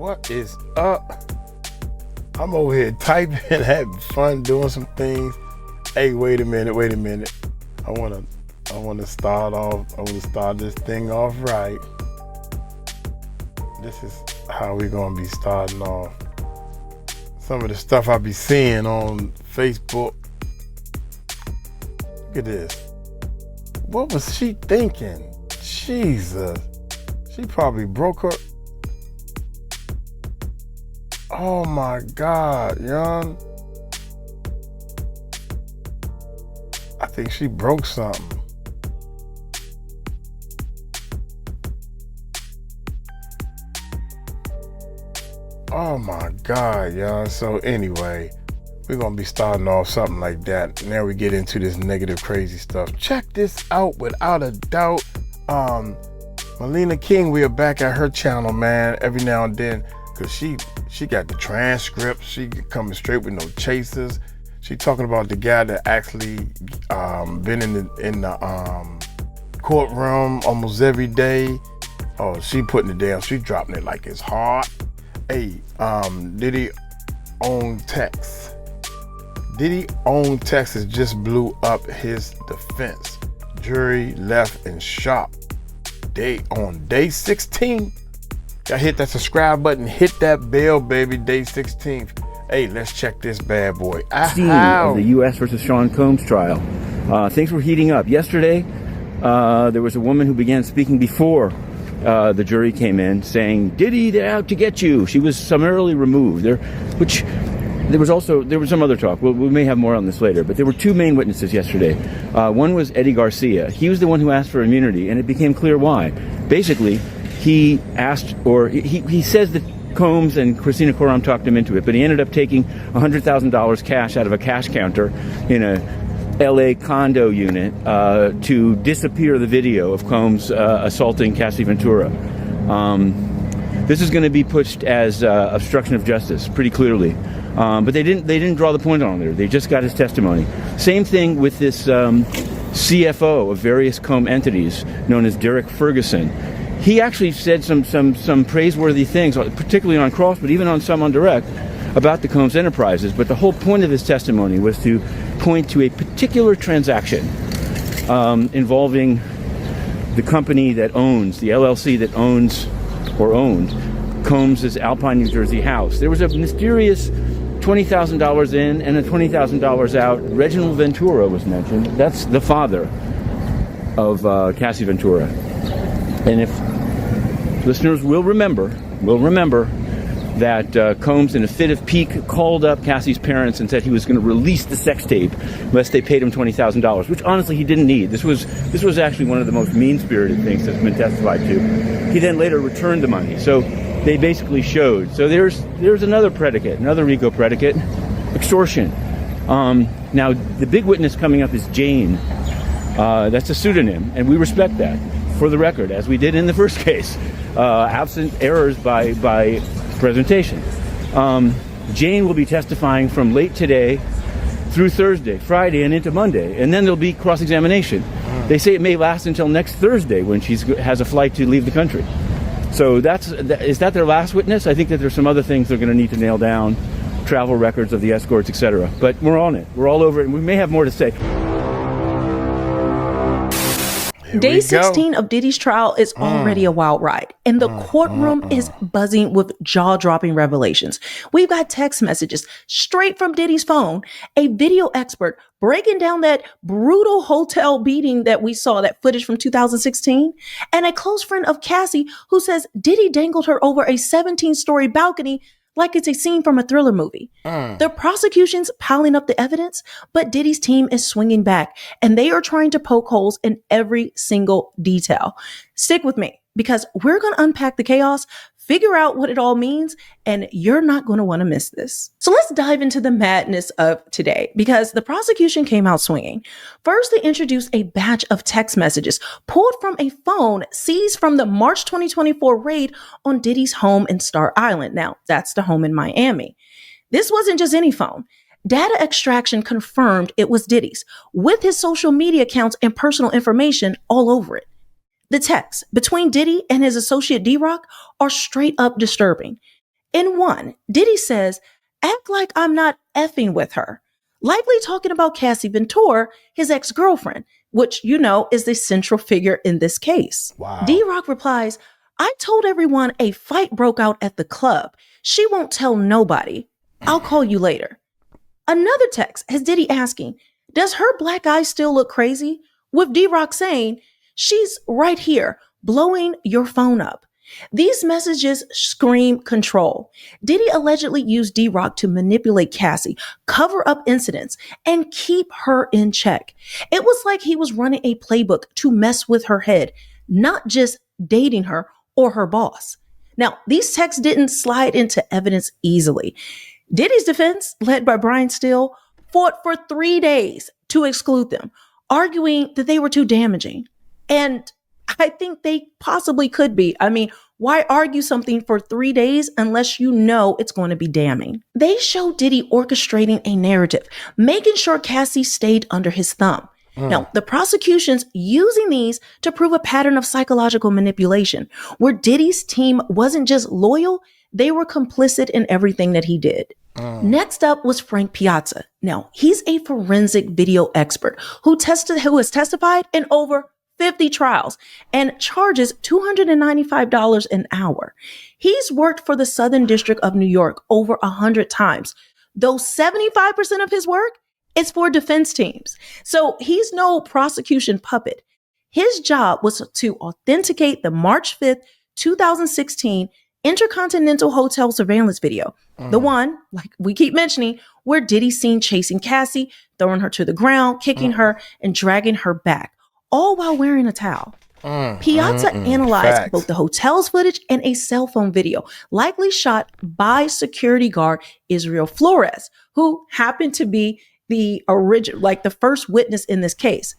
What is up? I'm over here typing, having fun, doing some things. Hey, wait a minute. I wanna start this thing off right. This is how we're gonna be starting off. Some of the stuff I be seeing on Facebook. Look at this. What was she thinking? Jesus. She probably broke her. Oh my God, young. I think she broke something. Oh my God, young. So anyway, we're gonna be starting off something like that. Now we get into this negative, crazy stuff. Check this out, without a doubt. Melina King, we are back at her channel, man, every now and then, because she got the transcripts. She coming straight with no chasers. She talking about the guy that actually been in the courtroom almost every day. Oh, she putting it down. She dropping it like it's hot. Hey, Diddy own Texas. Diddy own Texas just blew up his defense. Jury left in shock. On day 16. Y'all hit that subscribe button, hit that bell, baby. Day 16th. Hey, let's check this bad boy. Scene of the U.S. versus Sean Combs trial. Things were heating up. Yesterday, there was a woman who began speaking before the jury came in, saying, "Diddy, they're out to get you." She was summarily removed. There was some other talk. We may have more on this later, but there were two main witnesses yesterday. One was Eddie Garcia. He was the one who asked for immunity, and it became clear why. Basically, he asked, or he says that Combs and Christina Coram talked him into it, but he ended up taking $100,000 cash out of a cash counter in a LA condo unit to disappear the video of Combs assaulting Cassie Ventura. This is going to be pushed as obstruction of justice pretty clearly. But they didn't draw the point on there. They just got his testimony. Same thing with this CFO of various Combs entities known as Derek Ferguson. He actually said some praiseworthy things, particularly on cross, but even on some on direct, about the Combs enterprises. But the whole point of his testimony was to point to a particular transaction involving the company that owns, the LLC that owns or owned Combs' Alpine, New Jersey house. There was a mysterious $20,000 in and a $20,000 out. Reginald Ventura was mentioned. That's the father of Cassie Ventura. And if listeners will remember that Combs, in a fit of pique, called up Cassie's parents and said he was going to release the sex tape unless they paid him $20,000, which honestly he didn't need. This was actually one of the most mean-spirited things that's been testified to. He then later returned the money. So they basically showed. So there's another predicate, another RICO predicate, extortion. Now, the big witness coming up is Jane. That's a pseudonym, and we respect that, for the record, as we did in the first case, absent errors by presentation. Jane will be testifying from late today through Thursday, Friday, and into Monday, and then there'll be cross-examination. They say it may last until next Thursday when she has a flight to leave the country. So is that their last witness? I think that there's some other things they're going to need to nail down, travel records of the escorts, etc. But we're on it. We're all over it, and we may have more to say. Day 16 of Diddy's trial is already a wild ride, and the courtroom is buzzing with jaw-dropping revelations. We've got text messages straight from Diddy's phone, a video expert breaking down that brutal hotel beating that we saw, that footage from 2016, and a close friend of Cassie who says Diddy dangled her over a 17-story balcony like it's a scene from a thriller movie. The prosecution's piling up the evidence, but Diddy's team is swinging back, and they are trying to poke holes in every single detail. Stick with me, because we're going to unpack the chaos, figure out what it all means, and you're not going to want to miss this. So let's dive into the madness of today, because the prosecution came out swinging. First, they introduced a batch of text messages pulled from a phone seized from the March 2024 raid on Diddy's home in Star Island. Now, that's the home in Miami. This wasn't just any phone. Data extraction confirmed it was Diddy's, with his social media accounts and personal information all over it. The texts between Diddy and his associate D-Rock are straight up disturbing. In one, Diddy says, act like I'm not effing with her, likely talking about Cassie Ventura, his ex-girlfriend, which is the central figure in this case. Wow. D-Rock replies, I told everyone a fight broke out at the club. She won't tell nobody. I'll call you later. Another text has Diddy asking, does her black eye still look crazy? With D-Rock saying, she's right here, blowing your phone up. These messages scream control. Diddy allegedly used D-Rock to manipulate Cassie, cover up incidents, and keep her in check. It was like he was running a playbook to mess with her head, not just dating her or her boss. Now, these texts didn't slide into evidence easily. Diddy's defense, led by Brian Steele, fought for 3 days to exclude them, arguing that they were too damaging. And I think they possibly could be. I mean, why argue something for 3 days unless you know it's going to be damning? They show Diddy orchestrating a narrative, making sure Cassie stayed under his thumb. Now, the prosecution's using these to prove a pattern of psychological manipulation, where Diddy's team wasn't just loyal, they were complicit in everything that he did. Next up was Frank Piazza. Now, he's a forensic video expert who has testified in over 50 trials and charges $295 an hour. He's worked for the Southern District of New York over 100 times, though 75% of his work is for defense teams. So he's no prosecution puppet. His job was to authenticate the March 5th, 2016 Intercontinental Hotel surveillance video. The one, like we keep mentioning, where Diddy's seen chasing Cassie, throwing her to the ground, kicking her, and dragging her back, all while wearing a towel. Piazza analyzed both the hotel's footage and a cell phone video, likely shot by security guard Israel Flores, who happened to be the original, like the first witness in this case.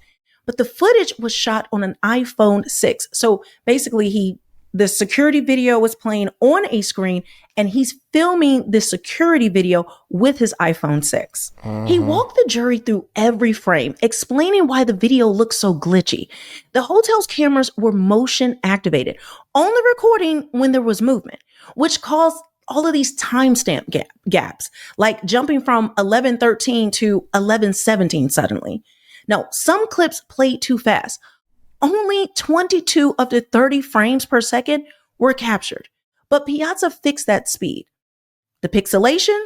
But the footage was shot on an iPhone 6. So basically the security video was playing on a screen and he's filming the security video with his iPhone 6. He walked the jury through every frame, explaining why the video looked so glitchy. The hotel's cameras were motion activated, only recording when there was movement, which caused all of these timestamp gaps, like jumping from 11:13 to 11:17 suddenly. Now, some clips played too fast. Only 22 of the 30 frames per second were captured, but Piazza fixed that speed. The pixelation,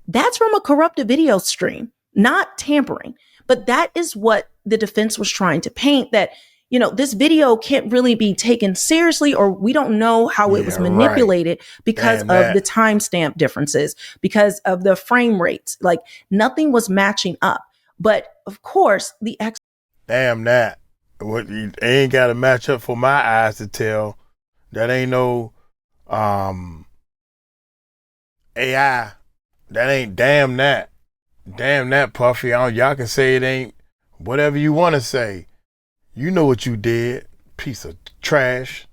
that's from a corrupted video stream, not tampering. But that is what the defense was trying to paint, that this video can't really be taken seriously, or we don't know how it was manipulated because of the timestamp differences, because of the frame rates. Like nothing was matching up. But of course, damn that. What you ain't got to match up for my eyes to tell. That ain't no AI. That ain't damn that. Damn that, Puffy. Y'all can say it ain't whatever you want to say. You know what you did, piece of trash.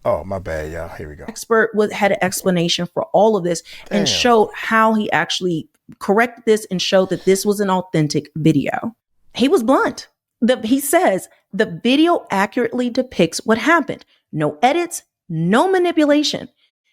Oh, my bad, y'all. Here we go. Expert had an explanation for all of this and showed how he actually corrected this and showed that this was an authentic video. He was blunt. He says the video accurately depicts what happened. No edits, no manipulation.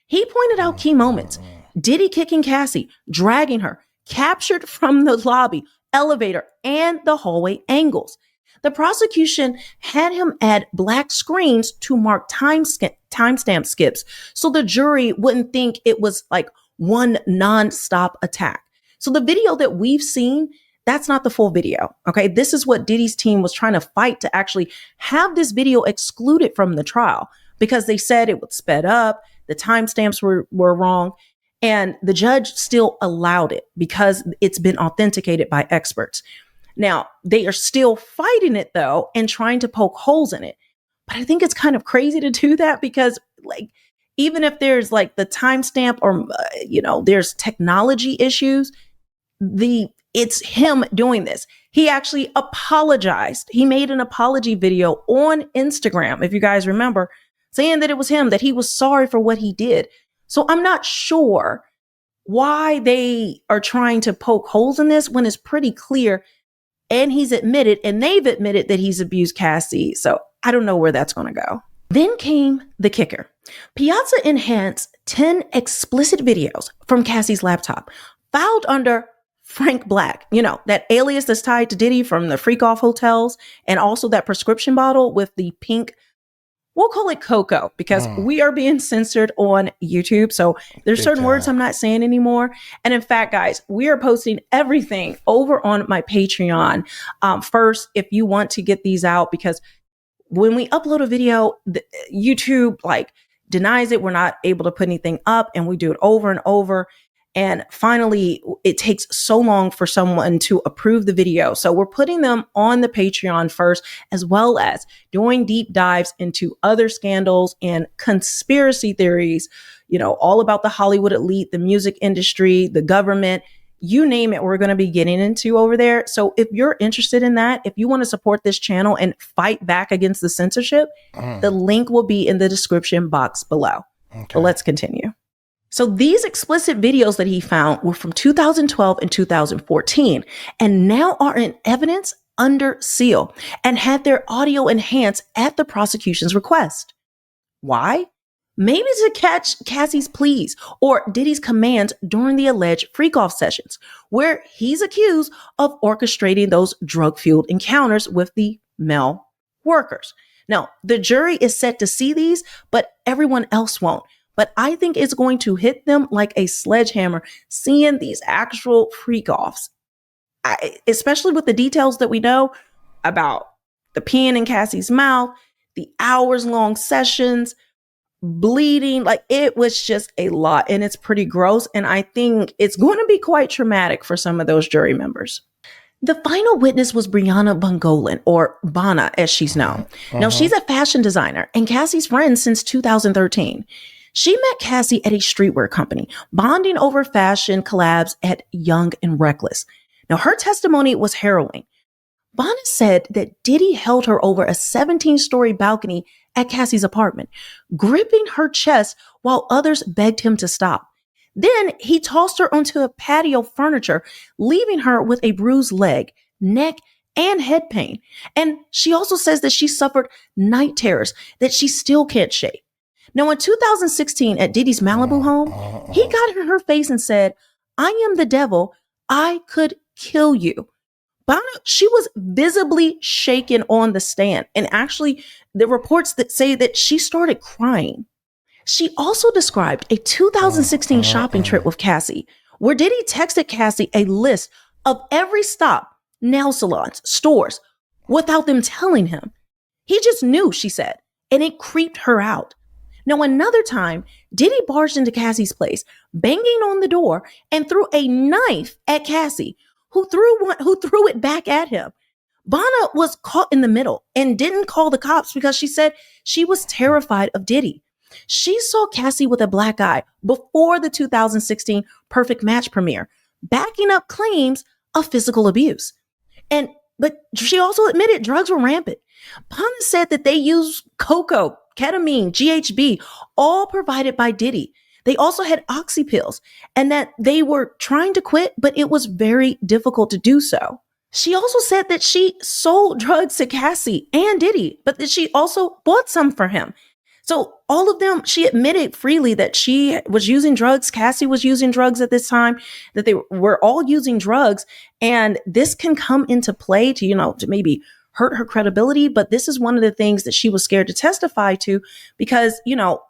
He pointed out key moments. Diddy kicking Cassie, dragging her, captured from the lobby, elevator, and the hallway angles. The prosecution had him add black screens to mark timestamp skips so the jury wouldn't think it was like one nonstop attack. So the video that we've seen, that's not the full video. Okay. This is what Diddy's team was trying to fight to actually have this video excluded from the trial because they said it was sped up. The timestamps were wrong. And the judge still allowed it because it's been authenticated by experts. Now, they are still fighting it, though, and trying to poke holes in it. But I think it's kind of crazy to do that because, like, even if there's like the timestamp or, there's technology issues, it's him doing this. He actually apologized. He made an apology video on Instagram, if you guys remember, saying that it was him, that he was sorry for what he did. So I'm not sure why they are trying to poke holes in this when it's pretty clear. And he's admitted, and they've admitted that he's abused Cassie. So I don't know where that's going to go. Then came the kicker. Piazza enhanced 10 explicit videos from Cassie's laptop, filed under Frank Black, that alias that's tied to Diddy from the freakoff hotels, and also that prescription bottle with the pink, we'll call it Cocoa, because we are being censored on YouTube. So there's certain words I'm not saying anymore. And in fact, guys, we are posting everything over on my Patreon. First, if you want to get these out, because when we upload a video, YouTube denies it. We're not able to put anything up, and we do it over and over. And finally, it takes so long for someone to approve the video. So we're putting them on the Patreon first, as well as doing deep dives into other scandals and conspiracy theories, all about the Hollywood elite, the music industry, the government, you name it, we're going to be getting into over there. So if you're interested in that, if you want to support this channel and fight back against the censorship, the link will be in the description box below. Okay. But let's continue. So these explicit videos that he found were from 2012 and 2014, and now are in evidence under seal and had their audio enhanced at the prosecution's request. Why? Maybe to catch Cassie's pleas or Diddy's commands during the alleged freakoff sessions, where he's accused of orchestrating those drug-fueled encounters with the male workers. Now, the jury is set to see these, but everyone else won't. But I think it's going to hit them like a sledgehammer seeing these actual freak-offs, especially with the details that we know about the peeing in Cassie's mouth, the hours-long sessions, bleeding. It was just a lot, and it's pretty gross. And I think it's going to be quite traumatic for some of those jury members. The final witness was Briana Bongolan, or Bana as she's known. Now, she's a fashion designer and Cassie's friend since 2013. She met Cassie at a streetwear company, bonding over fashion collabs at Young and Reckless. Now, her testimony was harrowing. Bana said that Diddy held her over a 17-story balcony at Cassie's apartment, gripping her chest while others begged him to stop. Then he tossed her onto a patio furniture, leaving her with a bruised leg, neck, and head pain. And she also says that she suffered night terrors that she still can't shake. Now, in 2016, at Diddy's Malibu home, he got in her face and said, "I am the devil. I could kill you." Bana, she was visibly shaken on the stand. And actually, the reports that say that she started crying. She also described a 2016 shopping trip with Cassie, where Diddy texted Cassie a list of every stop, nail salons, stores, without them telling him. He just knew, she said, and it creeped her out. Now, another time, Diddy barged into Cassie's place, banging on the door, and threw a knife at Cassie, who threw it back at him. Bana was caught in the middle and didn't call the cops because she said she was terrified of Diddy. She saw Cassie with a black eye before the 2016 Perfect Match premiere, backing up claims of physical abuse. But she also admitted drugs were rampant. Bana said that they used cocoa, ketamine, GHB, all provided by Diddy. They also had oxy pills, and that they were trying to quit, but it was very difficult to do so. She also said that she sold drugs to Cassie and Diddy, but that she also bought some for him. So all of them, she admitted freely that she was using drugs. Cassie was using drugs at this time, that they were all using drugs. And this can come into play to maybe hurt her credibility. But this is one of the things that she was scared to testify to because,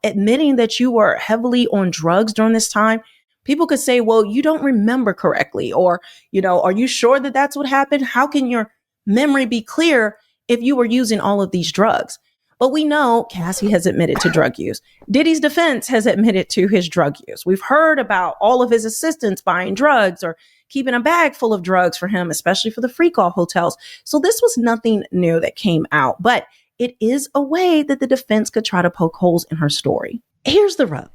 admitting that you were heavily on drugs during this time, people could say, well, you don't remember correctly, or, are you sure that that's what happened? How can your memory be clear if you were using all of these drugs? But we know Cassie has admitted to drug use. Diddy's defense has admitted to his drug use. We've heard about all of his assistants buying drugs or keeping a bag full of drugs for him, especially for the freakoff hotels. So this was nothing new that came out, but it is a way that the defense could try to poke holes in her story. Here's the rub.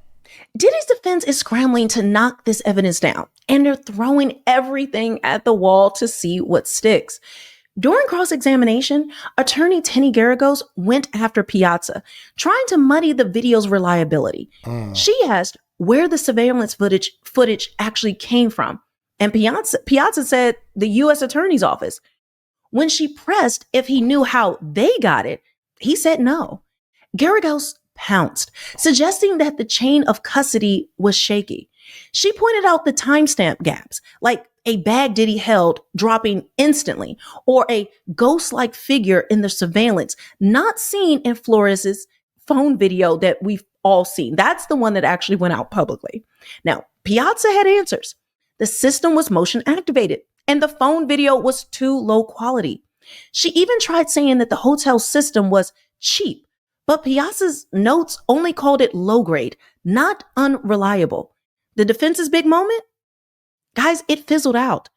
Diddy's defense is scrambling to knock this evidence down, and they're throwing everything at the wall to see what sticks. During cross-examination, attorney Tenny Garagos went after Piazza, trying to muddy the video's reliability. She asked where the surveillance footage actually came from, and Piazza said the U.S. Attorney's Office. When she pressed if he knew how they got it, he said no. Garagos pounced, suggesting that the chain of custody was shaky. She pointed out the timestamp gaps, like a bag Diddy held dropping instantly, or a ghost-like figure in the surveillance not seen in Flores's phone video that we've all seen. That's the one that actually went out publicly. Now, Piazza had answers. The system was motion activated, and the phone video was too low quality. She even tried saying that the hotel system was cheap, but Piazza's notes only called it low grade, not unreliable. The defense's big moment? Guys, it fizzled out.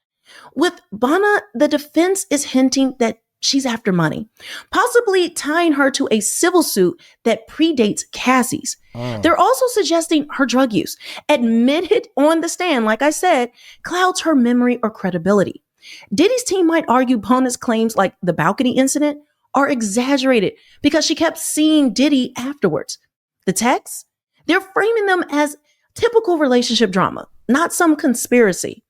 With Bana, the defense is hinting that she's after money, possibly tying her to a civil suit that predates Cassie's. They're also suggesting her drug use, admitted on the stand, like I said, clouds her memory or credibility. Diddy's team might argue Bana's claims, like the balcony incident, are exaggerated because she kept seeing Diddy afterwards. The texts? They're framing them as typical relationship drama, not some conspiracy.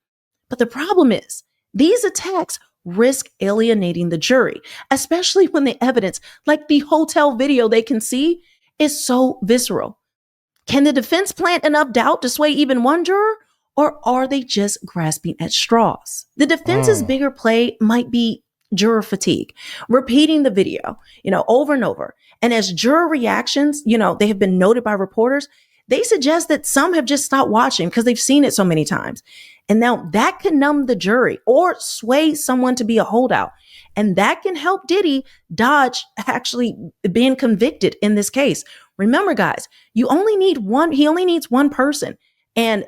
But the problem is, these attacks risk alienating the jury, especially when the evidence, like the hotel video they can see, is so visceral. Can the defense plant enough doubt to sway even one juror, or are they just grasping at straws? The defense's bigger play might be juror fatigue, repeating the video, over and over. And as juror reactions, they have been noted by reporters, they suggest that some have just stopped watching because they've seen it so many times. And now that can numb the jury or sway someone to be a holdout. And that can help Diddy dodge actually being convicted in this case. Remember, guys, he only needs one person, and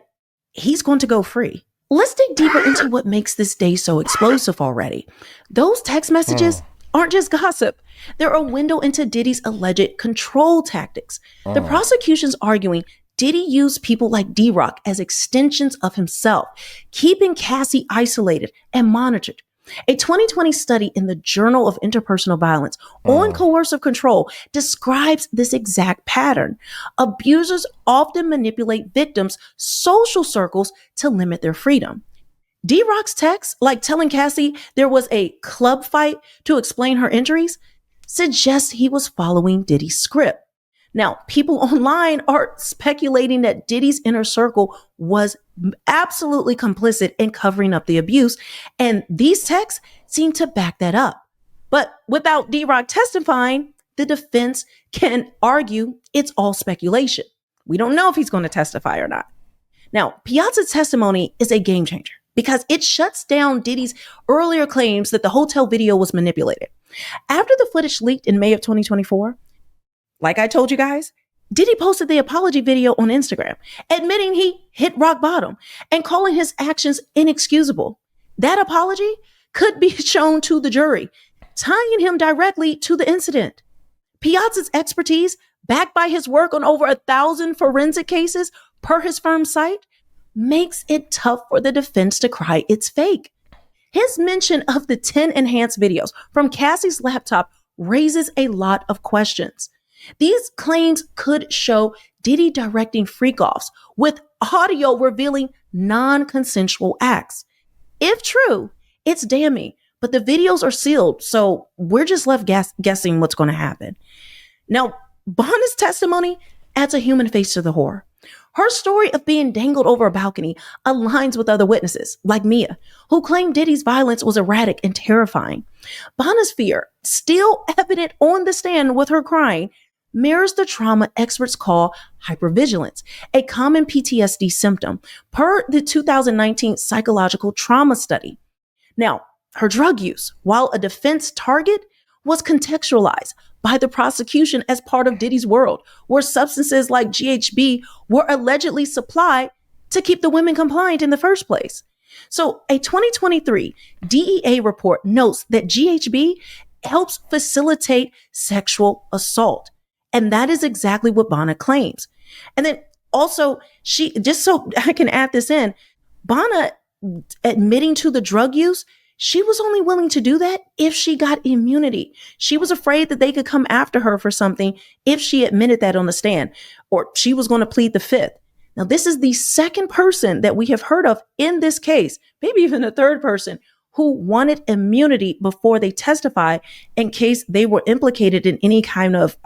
he's going to go free. Let's dig deeper into what makes this day so explosive already. Those text messages aren't just gossip. They're a window into Diddy's alleged control tactics. The prosecution's arguing Diddy used people like D-Rock as extensions of himself, keeping Cassie isolated and monitored. A 2020 study in the Journal of Interpersonal Violence on coercive control describes this exact pattern. Abusers often manipulate victims' social circles to limit their freedom. D-Rock's text, like telling Cassie there was a club fight to explain her injuries, suggests he was following Diddy's script. Now, people online are speculating that Diddy's inner circle was absolutely complicit in covering up the abuse, and these texts seem to back that up. But without D-Rock testifying, the defense can argue it's all speculation. We don't know if he's going to testify or not. Now, Piazza's testimony is a game changer because it shuts down Diddy's earlier claims that the hotel video was manipulated. After the footage leaked in May of 2024, like I told you guys, Diddy posted the apology video on Instagram, admitting he hit rock bottom and calling his actions inexcusable. That apology could be shown to the jury, tying him directly to the incident. Piazza's expertise, backed by his work on over 1,000 forensic cases per his firm's site, makes it tough for the defense to cry it's fake. His mention of the 10 enhanced videos from Cassie's laptop raises a lot of questions. These claims could show Diddy directing freakoffs with audio revealing non-consensual acts. If true, it's damning, but the videos are sealed, so we're just left guessing what's going to happen. Now, Bana's testimony adds a human face to the horror. Her story of being dangled over a balcony aligns with other witnesses, like Mia, who claimed Diddy's violence was erratic and terrifying. Bana's fear, still evident on the stand with her crying, mirrors the trauma experts call hypervigilance, a common PTSD symptom, per the 2019 psychological trauma study. Now, her drug use, while a defense target, was contextualized by the prosecution as part of Diddy's world, where substances like GHB were allegedly supplied to keep the women compliant in the first place. So a 2023 DEA report notes that GHB helps facilitate sexual assault. And that is exactly what Bana claims. And then also, just so I can add this in, Bana admitting to the drug use, she was only willing to do that if she got immunity. She was afraid that they could come after her for something if she admitted that on the stand, or she was going to plead the fifth. Now, this is the second person that we have heard of in this case, maybe even a third person, who wanted immunity before they testified in case they were implicated in any kind of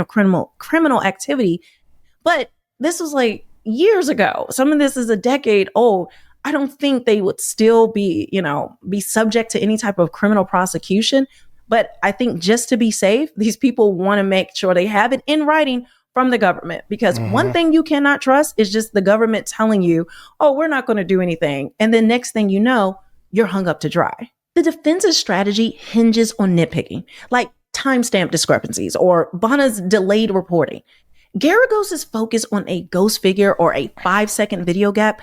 criminal activity. But this was like years ago. Some of this is a decade old. I don't think they would still be subject to any type of criminal prosecution. But I think just to be safe, these people want to make sure they have it in writing from the government, because one thing you cannot trust is just the government telling you, oh, we're not going to do anything. And then next thing you know, you're hung up to dry. The defense's strategy hinges on nitpicking, like timestamp discrepancies or Bonna's delayed reporting. Garagos's focus on a ghost figure or a 5-second video gap,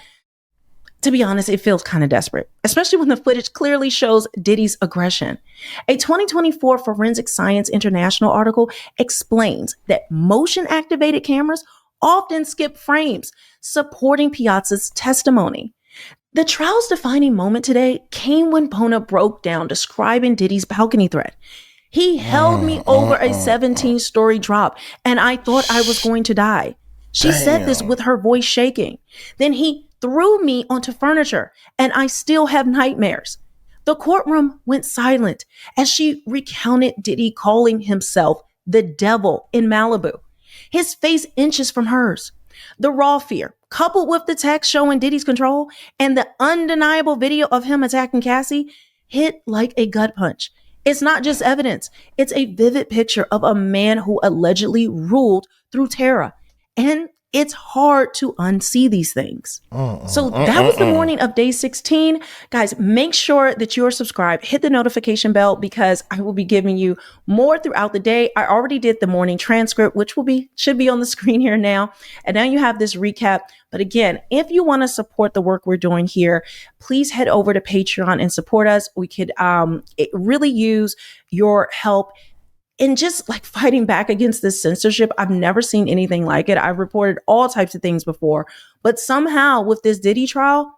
to be honest, it feels kind of desperate, especially when the footage clearly shows Diddy's aggression. A 2024 Forensic Science International article explains that motion-activated cameras often skip frames, supporting Piazza's testimony. The trial's defining moment today came when Bona broke down describing Diddy's balcony threat. He held me over a 17-story drop, and I thought I was going to die. She said this with her voice shaking. Then he threw me onto furniture, and I still have nightmares. The courtroom went silent as she recounted Diddy calling himself the devil in Malibu, his face inches from hers. The raw fear, coupled with the text showing Diddy's control and the undeniable video of him attacking Cassie, hit like a gut punch. It's not just evidence. It's a vivid picture of a man who allegedly ruled through terror. And it's hard to unsee these things. So that was the morning of day 16. Guys, make sure that you're subscribed. Hit the notification bell because I will be giving you more throughout the day. I already did the morning transcript, which should be on the screen here now. And now you have this recap. But again, if you want to support the work we're doing here, please head over to Patreon and support us. We could really use your help in just like fighting back against this censorship. I've never seen anything like it. I've reported all types of things before, but somehow with this Diddy trial,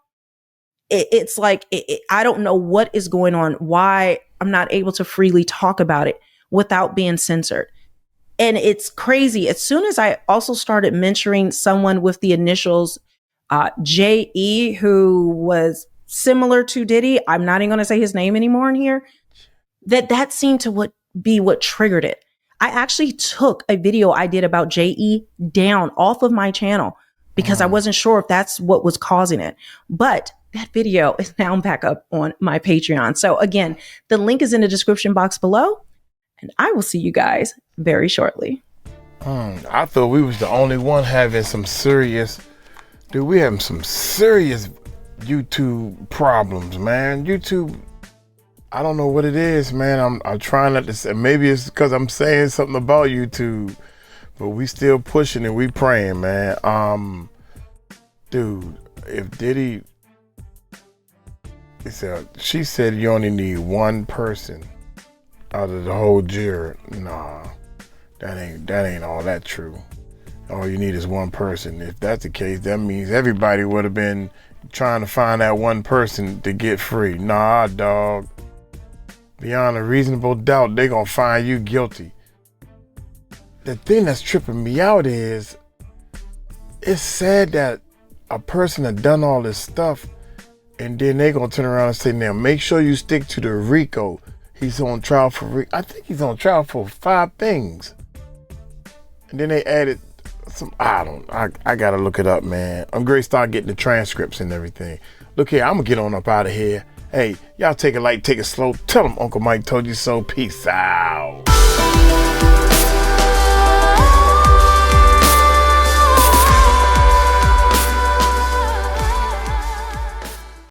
it's like, I don't know what is going on, why I'm not able to freely talk about it without being censored. And it's crazy. As soon as I also started mentoring someone with the initials J.E., who was similar to Diddy, I'm not even going to say his name anymore in here, that seemed to be what triggered it. I actually took a video I did about J.E. down off of my channel because I wasn't sure if that's what was causing it. But that video is now back up on my Patreon. So again, the link is in the description box below, and I will see you guys very shortly. I thought we was the only one having some serious, we having some serious YouTube problems, man. YouTube, I don't know what it is, man. I'm trying not to say, maybe it's because I'm saying something about YouTube, but we still pushing and we praying, man. Dude, if Diddy, she said you only need one person out of the whole jury. Nah, that ain't all that true. All you need is one person. If that's the case, that means everybody would have been trying to find that one person to get free. Nah, dog. Beyond a reasonable doubt, they're gonna find you guilty. The thing that's tripping me out is, it's sad that a person had done all this stuff and then they're gonna turn around and say, now make sure you stick to the RICO. He's on trial for I think he's on trial for 5 things. And then they added some, I gotta look it up, man. I'm great start getting the transcripts and everything. Look here, I'm gonna get on up out of here. Hey, y'all take it light, take it slow. Tell them Uncle Mike told you so. Peace out.